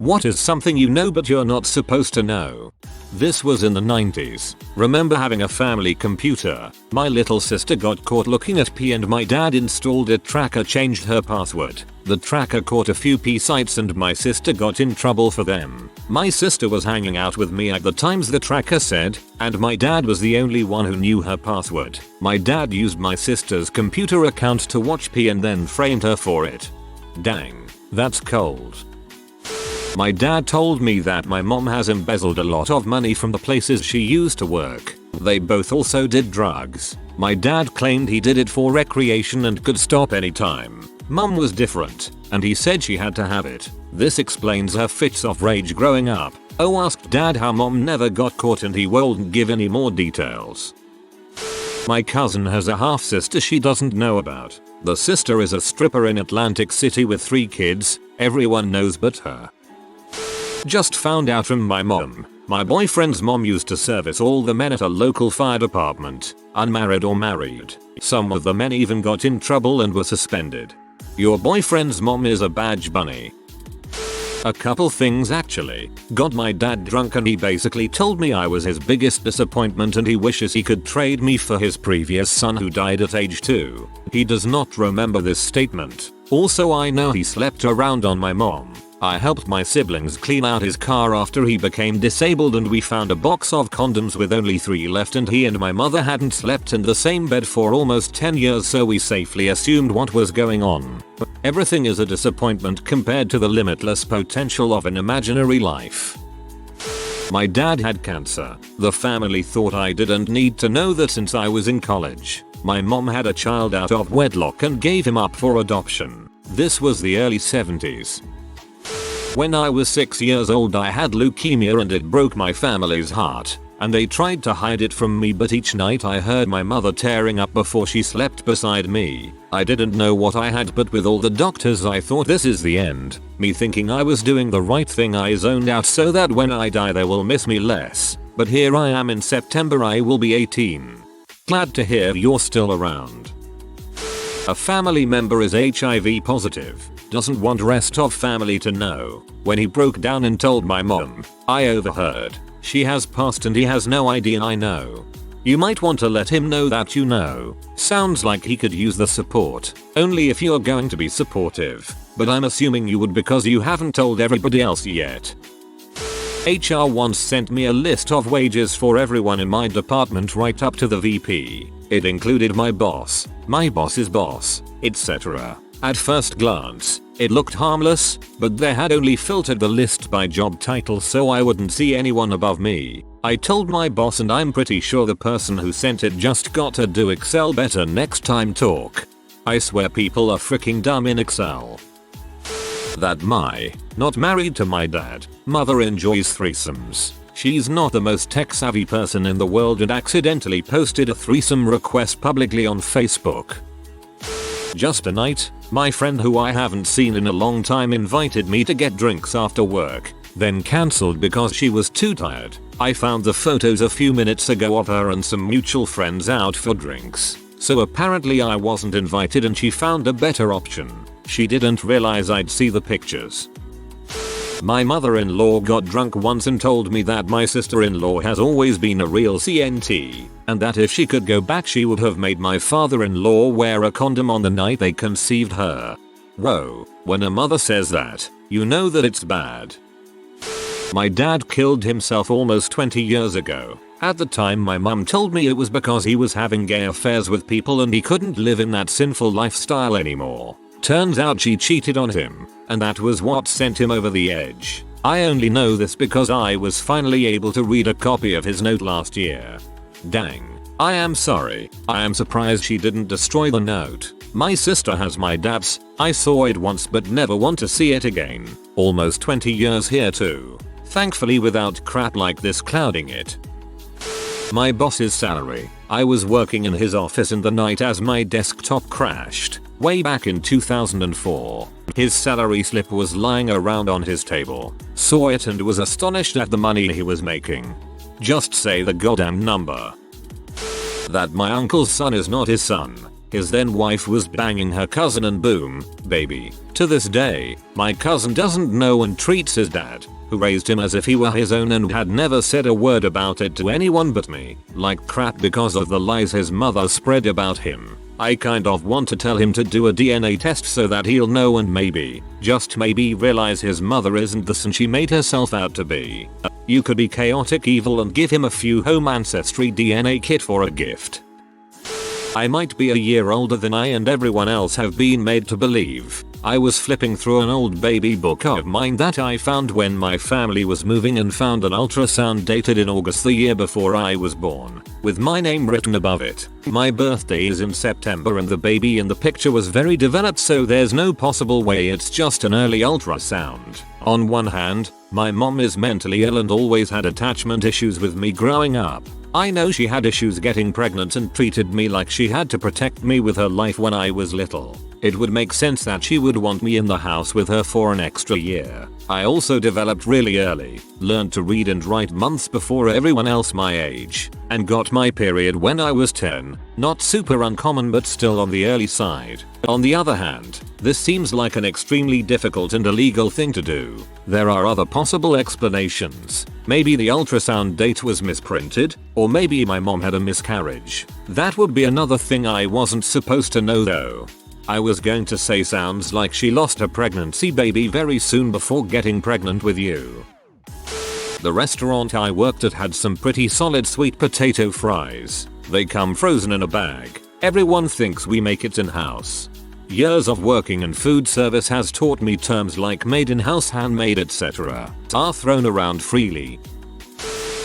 What is something you know but you're not supposed to know? This was in the 90s. Remember having a family computer. My little sister got caught looking at P and my dad installed a tracker, changed her password. The tracker caught a few P sites and my sister got in trouble for them. My sister was hanging out with me at the times the tracker said, and my dad was the only one who knew her password. My dad used my sister's computer account to watch P and then framed her for it. Dang, that's cold. My dad told me that my mom has embezzled a lot of money from the places she used to work. They both also did drugs. My dad claimed he did it for recreation and could stop anytime. Mom was different, and he said she had to have it. This explains her fits of rage growing up. Oh, asked dad how mom never got caught and he won't give any more details. My cousin has a half sister she doesn't know about. The sister is a stripper in Atlantic City with 3 kids. Everyone knows but her. Just found out from my mom. My boyfriend's mom used to service all the men at a local fire department, unmarried or married. Some of the men even got in trouble and were suspended. Your boyfriend's mom is a badge bunny. A couple things actually. Got my dad drunk and he basically told me I was his biggest disappointment and he wishes he could trade me for his previous son who died at age 2. He does not remember this statement. Also, I know he slept around on my mom. I helped my siblings clean out his car after he became disabled and we found a box of condoms with only 3 left and he and my mother hadn't slept in the same bed for almost 10 years, so we safely assumed what was going on. Everything is a disappointment compared to the limitless potential of an imaginary life. My dad had cancer. The family thought I didn't need to know that since I was in college. My mom had a child out of wedlock and gave him up for adoption. This was the early 70s. When I was 6 years old I had leukemia and it broke my family's heart, and they tried to hide it from me, but each night I heard my mother tearing up before she slept beside me. I didn't know what I had, but with all the doctors I thought this is the end. Me thinking I was doing the right thing, I zoned out so that when I die they will miss me less. But here I am in September, I will be 18. Glad to hear you're still around. A family member is HIV positive. Doesn't want rest of family to know. When he broke down and told my mom, I overheard. She has passed and he has no idea. I know. You might want to let him know that you know. Sounds like he could use the support. Only if you're going to be supportive. But I'm assuming you would because you haven't told everybody else yet. HR once sent me a list of wages for everyone in my department right up to the VP. It included my boss's boss, etc. At first glance, it looked harmless, but they had only filtered the list by job title so I wouldn't see anyone above me. I told my boss and I'm pretty sure the person who sent it just got to do Excel better next time talk. I swear people are freaking dumb in Excel. That not married to my dad, mother enjoys threesomes. She's not the most tech savvy person in the world and accidentally posted a threesome request publicly on Facebook. Just a night, my friend who I haven't seen in a long time invited me to get drinks after work, then cancelled because she was too tired. I found the photos a few minutes ago of her and some mutual friends out for drinks. So apparently I wasn't invited and she found a better option. She didn't realize I'd see the pictures. My mother-in-law got drunk once and told me that my sister-in-law has always been a real CNT, and that if she could go back she would have made my father-in-law wear a condom on the night they conceived her. Whoa, when a mother says that, you know that it's bad. My dad killed himself almost 20 years ago. At the time my mum told me it was because he was having gay affairs with people and he couldn't live in that sinful lifestyle anymore. Turns out she cheated on him, and that was what sent him over the edge. I only know this because I was finally able to read a copy of his note last year. Dang. I am sorry. I am surprised she didn't destroy the note. My sister has my dad's. I saw it once but never want to see it again. Almost 20 years here too. Thankfully without crap like this clouding it. My boss's salary. I was working in his office in the night as my desktop crashed. Way back in 2004. His salary slip was lying around on his table. Saw it and was astonished at the money he was making. Just say the goddamn number. That my uncle's son is not his son. His then wife was banging her cousin and boom, baby. To this day, my cousin doesn't know and treats his dad, who raised him as if he were his own and had never said a word about it to anyone but me, like crap because of the lies his mother spread about him. I kind of want to tell him to do a DNA test so that he'll know and maybe, just maybe realize his mother isn't the son she made herself out to be. You could be chaotic evil and give him a few home ancestry DNA kit for a gift. I might be a year older than I and everyone else have been made to believe. I was flipping through an old baby book of mine that I found when my family was moving and found an ultrasound dated in August the year before I was born, with my name written above it. My birthday is in September and the baby in the picture was very developed, so there's no possible way it's just an early ultrasound. On one hand, my mom is mentally ill and always had attachment issues with me growing up. I know she had issues getting pregnant and treated me like she had to protect me with her life when I was little. It would make sense that she would want me in the house with her for an extra year. I also developed really early, learned to read and write months before everyone else my age, and got my period when I was 10. Not super uncommon but still on the early side. On the other hand, this seems like an extremely difficult and illegal thing to do. There are other possible explanations. Maybe the ultrasound date was misprinted, or maybe my mom had a miscarriage. That would be another thing I wasn't supposed to know though. I was going to say sounds like she lost her pregnancy baby very soon before getting pregnant with you. The restaurant I worked at had some pretty solid sweet potato fries. They come frozen in a bag. Everyone thinks we make it in-house. Years of working in food service has taught me terms like made in-house, handmade, etc. are thrown around freely.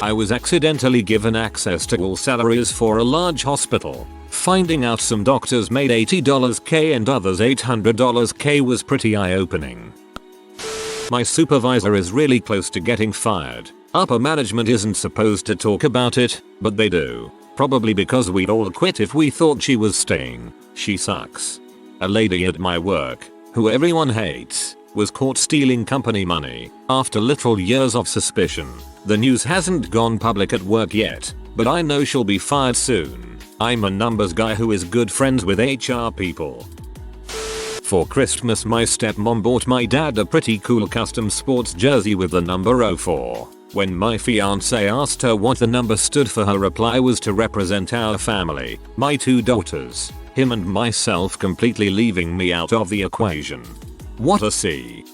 I was accidentally given access to all salaries for a large hospital. Finding out some doctors made $80K and others $800K was pretty eye-opening. My supervisor is really close to getting fired. Upper management isn't supposed to talk about it, but they do. Probably because we'd all quit if we thought she was staying. She sucks. A lady at my work, who everyone hates, was caught stealing company money after literal years of suspicion. The news hasn't gone public at work yet, but I know she'll be fired soon. I'm a numbers guy who is good friends with HR people. For Christmas my stepmom bought my dad a pretty cool custom sports jersey with the number 04. When my fiance asked her what the number stood for, her reply was to represent our family, my 2 daughters, him and myself, completely leaving me out of the equation. What a C.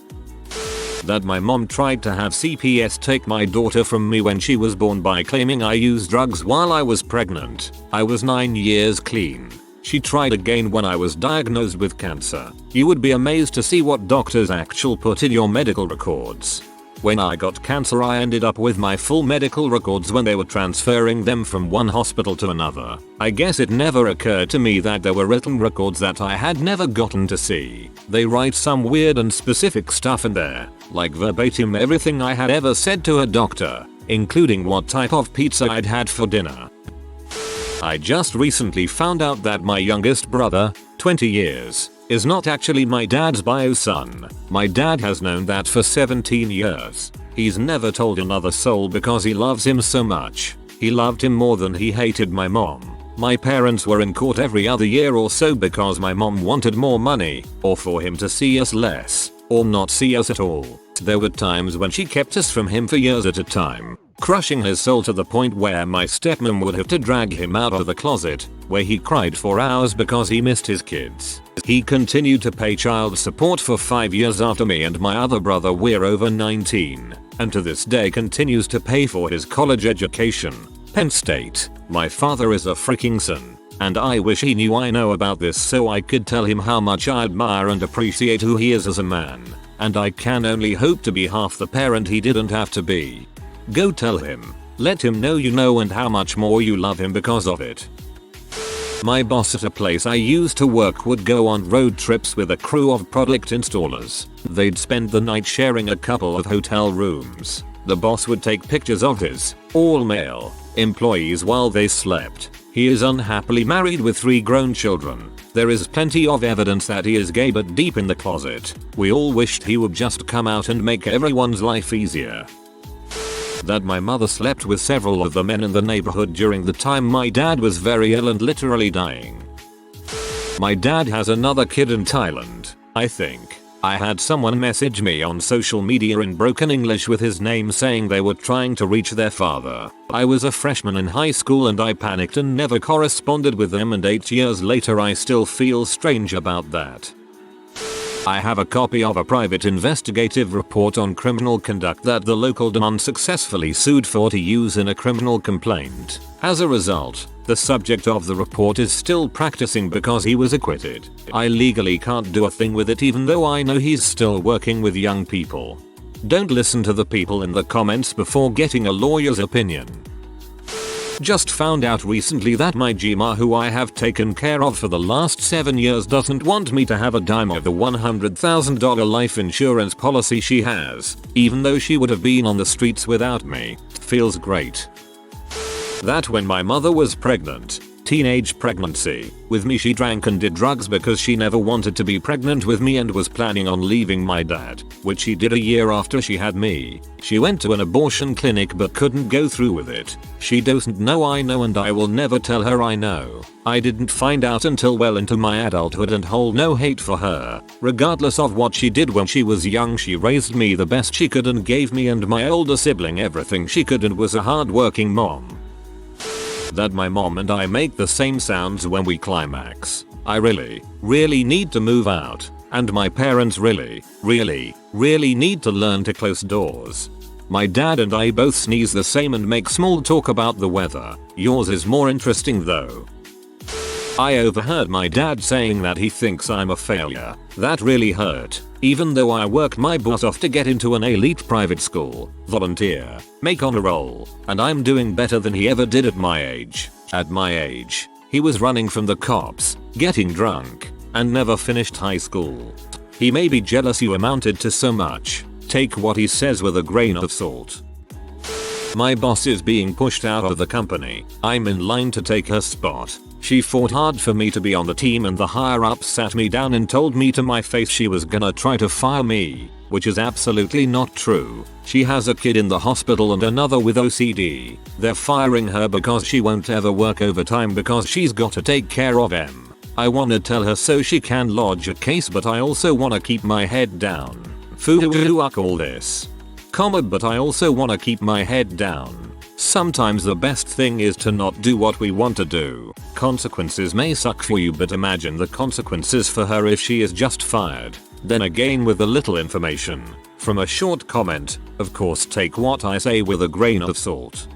That my mom tried to have CPS take my daughter from me when she was born by claiming I used drugs while I was pregnant. I was 9 years clean. She tried again when I was diagnosed with cancer. You would be amazed to see what doctors actually put in your medical records. When I got cancer I ended up with my full medical records when they were transferring them from one hospital to another. I guess it never occurred to me that there were written records that I had never gotten to see. They write some weird and specific stuff in there, like verbatim everything I had ever said to a doctor, including what type of pizza I'd had for dinner. I just recently found out that my youngest brother, 20 years, is not actually my dad's bio son. My dad has known that for 17 years. He's never told another soul because he loves him so much. He loved him more than he hated my mom. My parents were in court every other year or so because my mom wanted more money, or for him to see us less, or not see us at all. There were times when she kept us from him for years at a time, crushing his soul to the point where my stepmom would have to drag him out of the closet, where he cried for hours because he missed his kids. He continued to pay child support for 5 years after me and my other brother were over 19, and to this day continues to pay for his college education. Penn State. My father is a freaking son, and I wish he knew I know about this so I could tell him how much I admire and appreciate who he is as a man, and I can only hope to be half the parent he didn't have to be. Go tell him. Let him know you know and how much more you love him because of it. My boss at a place I used to work would go on road trips with a crew of product installers. They'd spend the night sharing a couple of hotel rooms. The boss would take pictures of his, all male, employees while they slept. He is unhappily married with 3 grown children. There is plenty of evidence that he is gay, but deep in the closet, we all wished he would just come out and make everyone's life easier. That my mother slept with several of the men in the neighborhood during the time my dad was very ill and literally dying. My dad has another kid in Thailand, I think. I had someone message me on social media in broken English with his name saying they were trying to reach their father. I was a freshman in high school and I panicked and never corresponded with them, and 8 years later I still feel strange about that. I have a copy of a private investigative report on criminal conduct that the local don unsuccessfully sued for to use in a criminal complaint. As a result, the subject of the report is still practicing because he was acquitted. I legally can't do a thing with it even though I know he's still working with young people. Don't listen to the people in the comments before getting a lawyer's opinion. Just found out recently that my Gma, who I have taken care of for the last 7 years, doesn't want me to have a dime of the $100,000 life insurance policy she has, even though she would have been on the streets without me. Feels great. That when my mother was pregnant, teenage pregnancy, with me, she drank and did drugs because she never wanted to be pregnant with me and was planning on leaving my dad, which she did a year after she had me. She went to an abortion clinic but couldn't go through with it. She doesn't know I know, and I will never tell her I know. I didn't find out until well into my adulthood and hold no hate for her. Regardless of what she did when she was young, she raised me the best she could and gave me and my older sibling everything she could and was a hard-working mom. That my mom and I make the same sounds when we climax. I really need to move out. And my parents really need to learn to close doors. My dad and I both sneeze the same and make small talk about the weather. Yours is more interesting though. I overheard my dad saying that he thinks I'm a failure. That really hurt. Even though I worked my butt off to get into an elite private school, volunteer, make honor roll, and I'm doing better than he ever did at my age. At my age, he was running from the cops, getting drunk, and never finished high school. He may be jealous you amounted to so much. Take what he says with a grain of salt. My boss is being pushed out of the company. I'm in line to take her spot. She fought hard for me to be on the team and the higher ups sat me down and told me to my face she was gonna try to fire me, which is absolutely not true. She has a kid in the hospital and another with OCD. They're firing her because she won't ever work overtime because she's gotta take care of him. I wanna tell her so she can lodge a case, but I also wanna keep my head down. Fuck all this. But I also wanna keep my head down. Sometimes the best thing is to not do what we want to do. Consequences may suck for you, but imagine the consequences for her if she is just fired. Then again, with a little information from a short comment, of course take what I say with a grain of salt.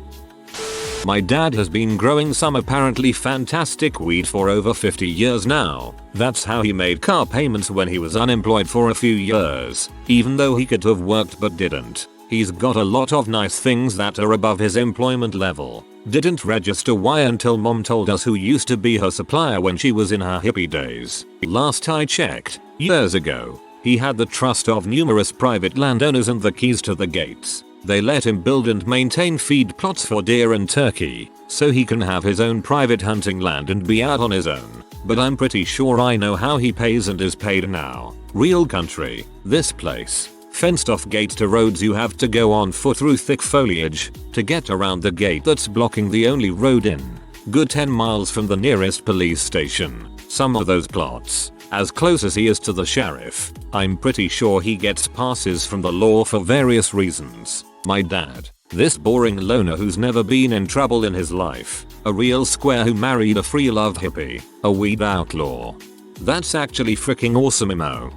My dad has been growing some apparently fantastic weed for over 50 years now. That's how he made car payments when he was unemployed for a few years, even though he could have worked but didn't. He's got a lot of nice things that are above his employment level. Didn't register why until mom told us who used to be her supplier when she was in her hippie days. Last I checked, years ago, he had the trust of numerous private landowners and the keys to the gates. They let him build and maintain feed plots for deer and turkey, so he can have his own private hunting land and be out on his own. But I'm pretty sure I know how he pays and is paid now. Real country, this place. Fenced off gate to roads you have to go on foot through thick foliage to get around the gate that's blocking the only road in. Good 10 miles from the nearest police station. Some of those plots, as close as he is to the sheriff. I'm pretty sure he gets passes from the law for various reasons. My dad, this boring loner who's never been in trouble in his life. A real square who married a free love hippie. A weed outlaw. That's actually freaking awesome, emo.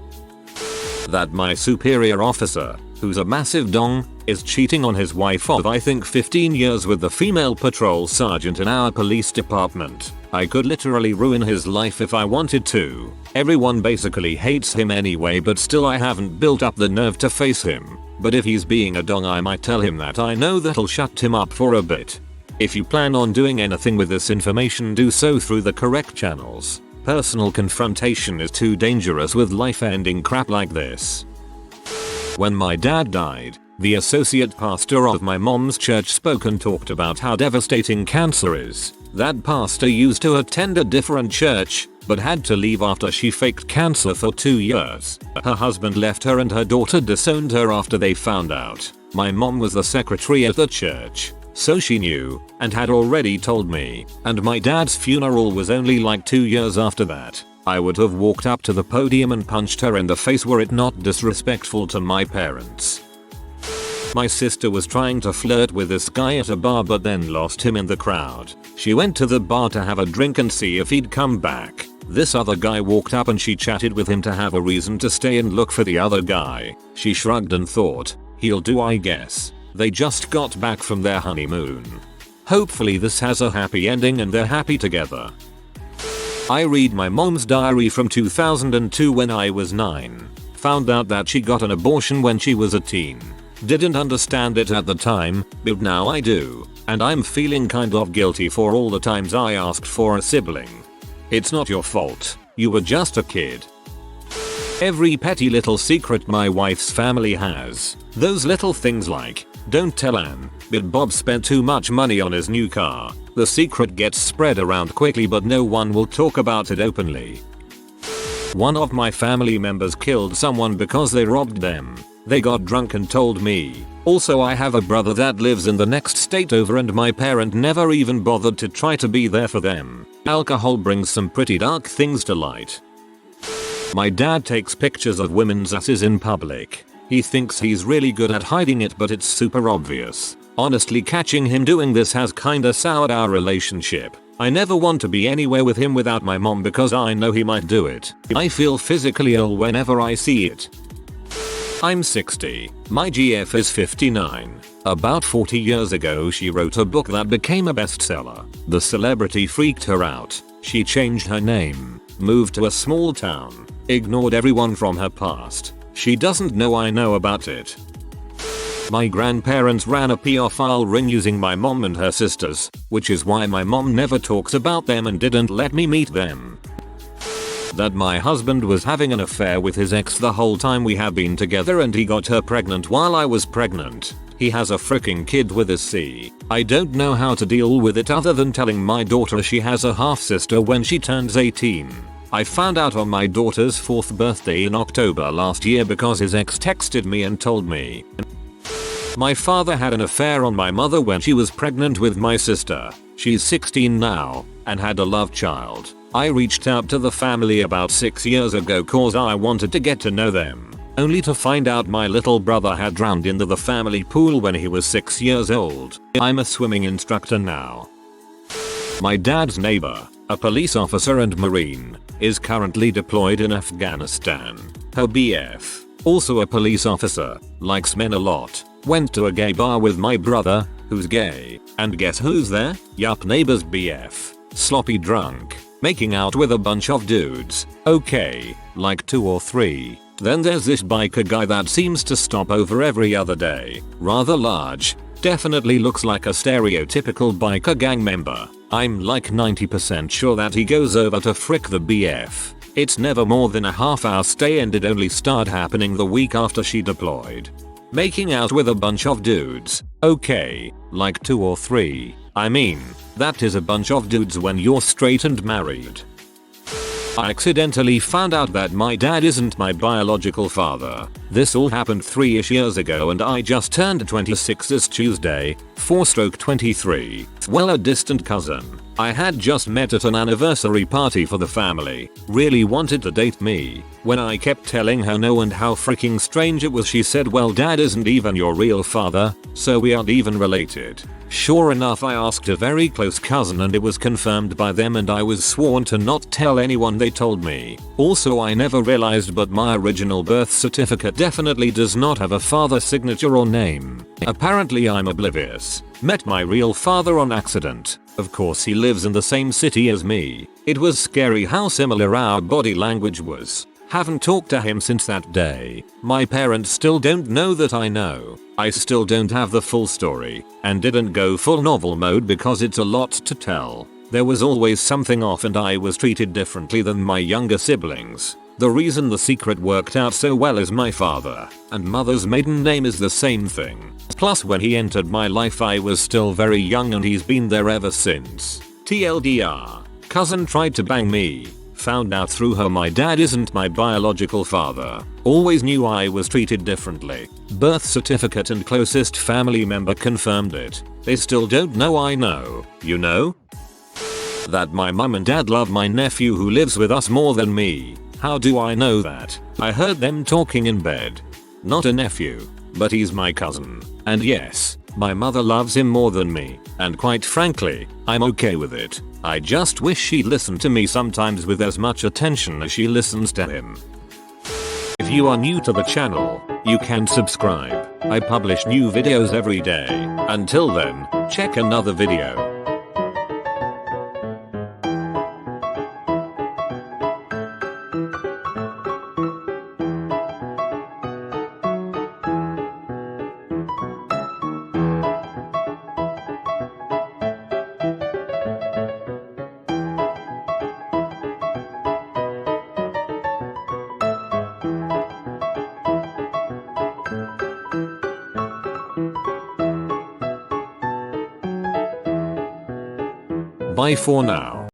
That my superior officer, who's a massive dong, is cheating on his wife of I think 15 years with the female patrol sergeant in our police department. I could literally ruin his life if I wanted to. Everyone basically hates him anyway, but still I haven't built up the nerve to face him. But if he's being a dong, I might tell him that. I know that'll shut him up for a bit. If you plan on doing anything with this information, do so through the correct channels. Personal confrontation is too dangerous with life-ending crap like this. When my dad died, the associate pastor of my mom's church spoke and talked about how devastating cancer is. That pastor used to attend a different church, but had to leave after she faked cancer for 2 years. Her husband left her and her daughter disowned her after they found out. My mom was the secretary at the church, so she knew and had already told me, and my dad's funeral was only like 2 years after that. I would have walked up to the podium and punched her in the face were it not disrespectful to my parents. My sister was trying to flirt with this guy at a bar but then lost him in the crowd. She went to the bar to have a drink and see if he'd come back. This other guy walked up and she chatted with him to have a reason to stay and look for the other guy. She shrugged and thought, he'll do I guess. They just got back from their honeymoon. Hopefully this has a happy ending and they're happy together. I read my mom's diary from 2002 when I was 9. Found out that she got an abortion when she was a teen. Didn't understand it at the time, but now I do. And I'm feeling kind of guilty for all the times I asked for a sibling. It's not your fault. You were just a kid. Every petty little secret my wife's family has. Those little things like, don't tell Anne, but Bob spent too much money on his new car. The secret gets spread around quickly but no one will talk about it openly. One of my family members killed someone because they robbed them. They got drunk and told me. Also I have a brother that lives in the next state over and my parent never even bothered to try to be there for them. Alcohol brings some pretty dark things to light. My dad takes pictures of women's asses in public. He thinks he's really good at hiding it but it's super obvious. Honestly catching him doing this has kinda soured our relationship. I never want to be anywhere with him without my mom because I know he might do it. I feel physically ill whenever I see it. I'm 60. My GF is 59. About 40 years ago she wrote a book that became a bestseller. The celebrity freaked her out. She changed her name, moved to a small town, ignored everyone from her past. She doesn't know I know about it. My grandparents ran a pedophile ring using my mom and her sisters, which is why my mom never talks about them and didn't let me meet them. That my husband was having an affair with his ex the whole time we have been together and he got her pregnant while I was pregnant. He has a freaking kid with a C. I don't know how to deal with it other than telling my daughter she has a half sister when she turns 18. I found out on my daughter's 4th birthday in October last year because his ex texted me and told me. My father had an affair on my mother when she was pregnant with my sister. She's 16 now and had a love child. I reached out to the family about 6 years ago cause I wanted to get to know them. Only to find out my little brother had drowned in the family pool when he was 6 years old. I'm a swimming instructor now. My dad's neighbor, a police officer and Marine, is currently deployed in Afghanistan. Her BF, also a police officer, likes men a lot. Went to a gay bar with my brother, who's gay, and guess who's there? Yup, neighbor's BF. Sloppy drunk, making out with a bunch of dudes. Okay, like 2 or 3. Then there's this biker guy that seems to stop over every other day. Rather large, definitely looks like a stereotypical biker gang member. I'm like 90% sure that he goes over to frick the BF. It's never more than a half-hour stay and it only started happening the week after she deployed. Making out with a bunch of dudes. Okay, like 2 or 3. I mean, that is a bunch of dudes when you're straight and married. I accidentally found out that my dad isn't my biological father. This all happened 3-ish years ago and I just turned 26 this Tuesday, 4/23. Well, a distant cousin I had just met at an anniversary party for the family really wanted to date me. When I kept telling her no and how freaking strange it was, she said, well, dad isn't even your real father, so we aren't even related. Sure enough, I asked a very close cousin and it was confirmed by them and I was sworn to not tell anyone. They told me. Also, I never realized but my original birth certificate definitely does not have a father signature or name. Apparently I'm oblivious. Met my real father on accident. Of course he lives in the same city as me. It was scary how similar our body language was. Haven't talked to him since that day. My parents still don't know that I know. I still don't have the full story and didn't go full novel mode because it's a lot to tell. There was always something off and I was treated differently than my younger siblings. The reason the secret worked out so well is my father and mother's maiden name is the same thing. Plus when he entered my life I was still very young and he's been there ever since. TLDR. Cousin tried to bang me. Found out through her my dad isn't my biological father. Always knew I was treated differently. Birth certificate and closest family member confirmed it. They still don't know I know. You know? That my mum and dad love my nephew who lives with us more than me. How do I know that? I heard them talking in bed. Not a nephew, but he's my cousin. And yes, my mother loves him more than me, and quite frankly, I'm okay with it. I just wish she'd listen to me sometimes with as much attention as she listens to him. If you are new to the channel, you can subscribe. I publish new videos every day. Until then, check another video. Bye for now.